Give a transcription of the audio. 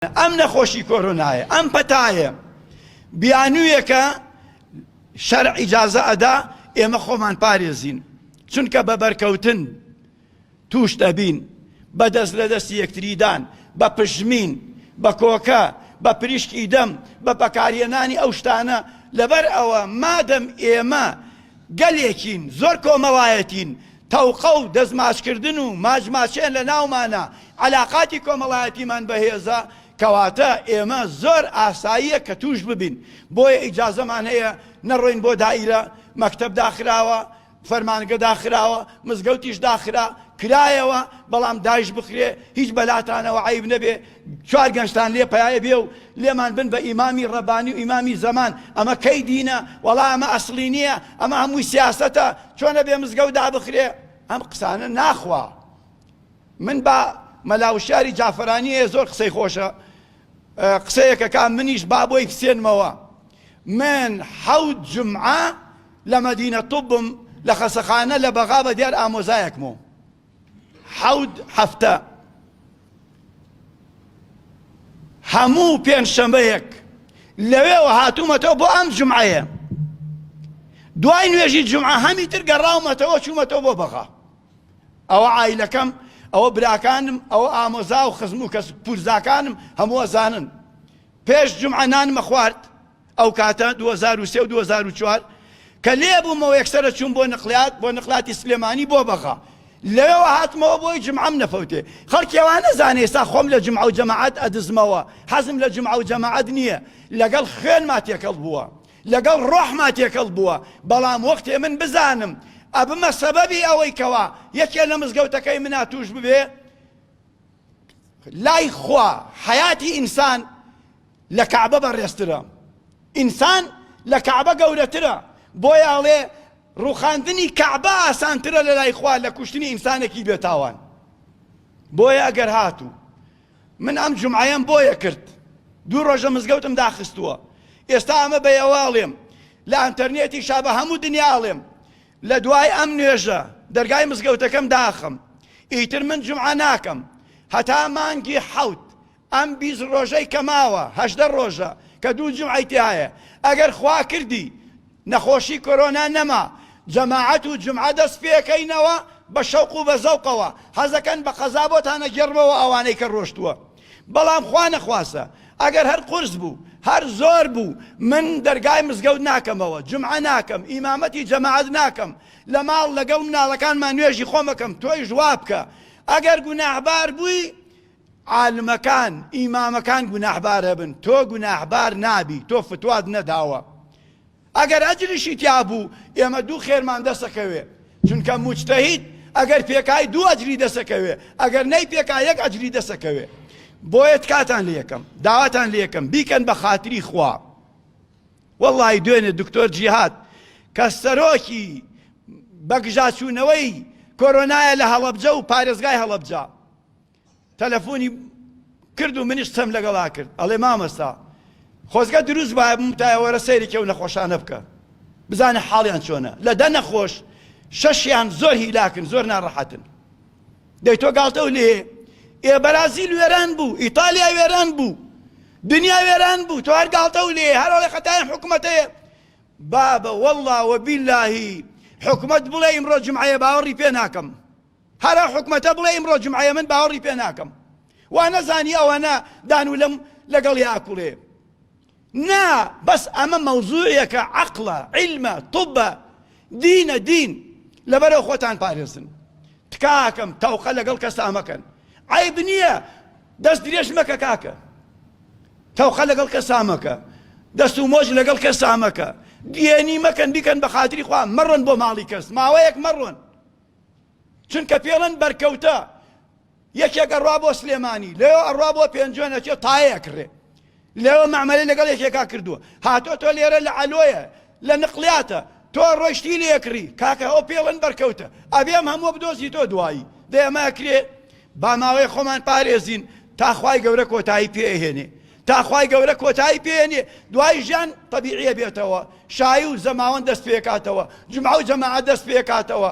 ئەم نەخۆشی کۆرۆنایە ئەم پەتایە بیانوویەکە شەرع ئیجازە ئەدا ئێمە خۆمان پارێزین چونکە بە بەرکەوتن توش دەبین بە دەست لە دەستی یەکتریدان بە پژمین بە کۆکە بە پریشکی دەم بە بەکارهێنانی ئەو شتانە لەبەر ئەوە مادەم ئێمە گەلێکین زۆر کۆمەڵایەتین تەوقە و دەستماچکردن و ماچماچێن لە ناومانە عەلاقاتی کۆمەڵایەتیمان بەهێزە کەواتە ئێمە زۆر ئاساییە کە توش ببین بۆیە ئیجازەمان هەیە نەڕۆین بۆ دائیرە مەکتەب داخراوە فەرمانگە داخراوە مزگەوتیش داخرا کرایەوە بەڵام داعش بخرێ هیچ بەلاتانەوە عیب نەبێ چوار گەنجتان لێ پەیایە بێ و لێمان بن بە ئیمامی ڕەبانی و ئیمامی زەمان ئەمە کەی دینە وەڵا ئەمە ئەسڵی نییە ئەمە هەمووی سیاسەتە چۆنە بێ مزگەوت دابخرێ ئەم قسانە ناخوا من بە مەلاوشاری جافرانیە زۆر قسەی خۆشە قسەیەکە کا منیش با بۆی بسێنمەوە من حەوت جمعە لە مەدینە توبم لە خەسەخانە لە بەغا بە دیار ئامۆزایەکمەوە حەوت هەفتە هەموو پێنجشەمبەیەک لەوێوە هاتوومەتەوە بۆ ئەم جمعەیە دوای نوێژی جمعە هەمی تر گەڕاومەتەوە چوومەتەوە بۆ بەغا ئەوە عایلەکەم ئەوە براکانم ئەوە ئامۆزا و خزم و کەس پورزاکانم هەموو ئەزانن پێش جمعە نانمە خوارد ئەو کاتە 2003 و 2004 کە لێبوومەوە یەکسەرە چوون بۆ نقلات بۆ نقلاتی سلێمانی بۆ بەغا لەوێوە هاتمەوە بۆی جمعەم نەفەوتێ خەڵکی ئەوان نەزانێ ئێستا خۆم لە جمعە و جەماعەت ئەدزمەوە حەزم لە جمعە و جەماعەت نییە لەگەڵ خوێنما تێکەڵ بووە لەگەڵ ڕۆحما تێکەڵ بووە بەڵام وەختێ من بزانم ئەبمە سەبەبی ئەوەی کەوا یەکێ لە مزگەوتەکەی منا توش ببێ لای خوا حەیاتی ئینسان لە کەعبە بەڕێزترە ئینسان لە کەعبە گەورەترە بۆیە ئەڵێ ڕوخاندنی کەعبە ئاسانترە لە لای خوا لە کوشتنی ئینسانێکی بێتاوان بۆیە ئەگەر هاتوو من ئەم جمعەیەم بۆیە کرد دوو ڕۆژە مزگەوتم داخستووە ئێستا ئەمە بەیەواڵێم لە ئەنتەرنێتی شابە هەموو دنیاڵێم لە دوای ئەم نوێژە دەرگای مزگەوتەکەم داخم ئیتر من جمعە ناکەم هەتا مانگی حەوت ئەم 20 ڕۆژەی کەماوە 18 ڕۆژە کە دوو جمعەی تایە ئەگەر خوا کردی نەخۆشی کۆرۆنا نەما جەماعەت و جمعە دەست پێکەینەوە بە شەوق و بە زەوقەوە حەزەکەن بە قەزا بۆتانە گەڕمەوە ئەوانەی کە ڕۆشتووە بەڵام خوا نەخواسە ئەگەر هەر قورس بوو هەر زۆر بوو من دەرگای مزگەوت ناکەمەوە جمعە ناکەم ئیمامەتی جەماعەت ناکەم لە ماڵ لەگەڵ مناڵەکانمان نوێژی خۆمەکەم تۆی ژوا بکە ئەگەر گوناحبار بووی عالمەکان ئیمامەکان گوناحبار هەبن تۆ گوناحبار نابی تۆ فتوات نەداوە ئەگەر ئەجریشی تیا بوو ئێمە دوو خێرمان دەسەکەوێ چونکە موجتەهید ئەگەر پێکای دوو ئەجری دەسەکەوێ ئەگەر نەی پێکای یەک ئەجری دەسەکەوێ بۆیە کاتان لێ یەکەم داواتان لێ یەکەم بیکەن بە خاتری خوا وەڵڵی دوێنێ دکتۆر جیهاد کە سەرۆکی بەگژاچوونەوەی کۆرۆنایە لە هەڵەبجە و پارێزگای هەڵەبجە تەلەفۆنی کرد و منیش قسەم لەگەڵا کرد ئەڵێ مامەستا خۆزگە دروست بایە بمتایە وەرە سەیرێکە و نەخۆشانە بکە بزانە حاڵیان چۆنە لە دە نەخۆش شەشیان زۆر هیلاکن زۆر ناڕەحەتن دەی تۆ گاڵتە و لێ بەرازیل وێران بوو ئیتالیا وێران بوو دنیا وێران بوو تۆ هەر گاڵتە و لێ هەر ئەڵێ خەتایان حکومەتەیە بابە وەڵڵا وەبیللاهی حکومەت بڵێ ئیمڕۆ جمعەیە باوەڕی پێ ناکەم هەرە حکومەتە بڵێ ئیمڕۆ جمعەیە من باوەڕی پێ ناکەم وا نەزانی ئەوەنە دانولەم لەگەڵ یاکوڵێ نا بەس ئەمە مەوزوعیەکە عەقڵە عیلمە طبە دینە دین لەبەرەوە خۆتان پارێزن تکاکەم تەوقە لەگەڵ کەسا مەکەن عیب نییە دەست درێژ مەکە کاکە تەوقە لەگەڵ کەسا مەکە دەست و مۆژ لەگەڵ کەسا مەکە دیێنی مەکەن بیکەن بە خاتری خوا مەڕۆن بۆ ماڵی کەس ماوەیەک مەڕۆن چونکە پێڵەن بەرکەوتە یەکێک ئەڕوا بۆ سلێمانی لێوە ئەڕوا بۆ پێنجۆنەچێ تایەکڕێ لێوە مەعمەلەی لەگەڵ یەکێکا کردووە هاتۆ تۆ لێرە لە ئەلۆیە لە نقلیاتە تۆ ڕۆیشتی لێکڕی کاکە ئەو پێڵەن بەرکەوتە ئەبێم هەموو بدۆزی تۆ دوایی دەیەماکرێ با ماوەی خۆمان پارێزین تا خوای گەورە کۆتایی پێهێنێ تا خوای گەورە کۆتایی پێهێنێ دوای ژیان تەبیعیە بێتەوە شایی و زەماوەند دەست پێکاتەوە جمعە و جەماعەت دەست پێکاتەوە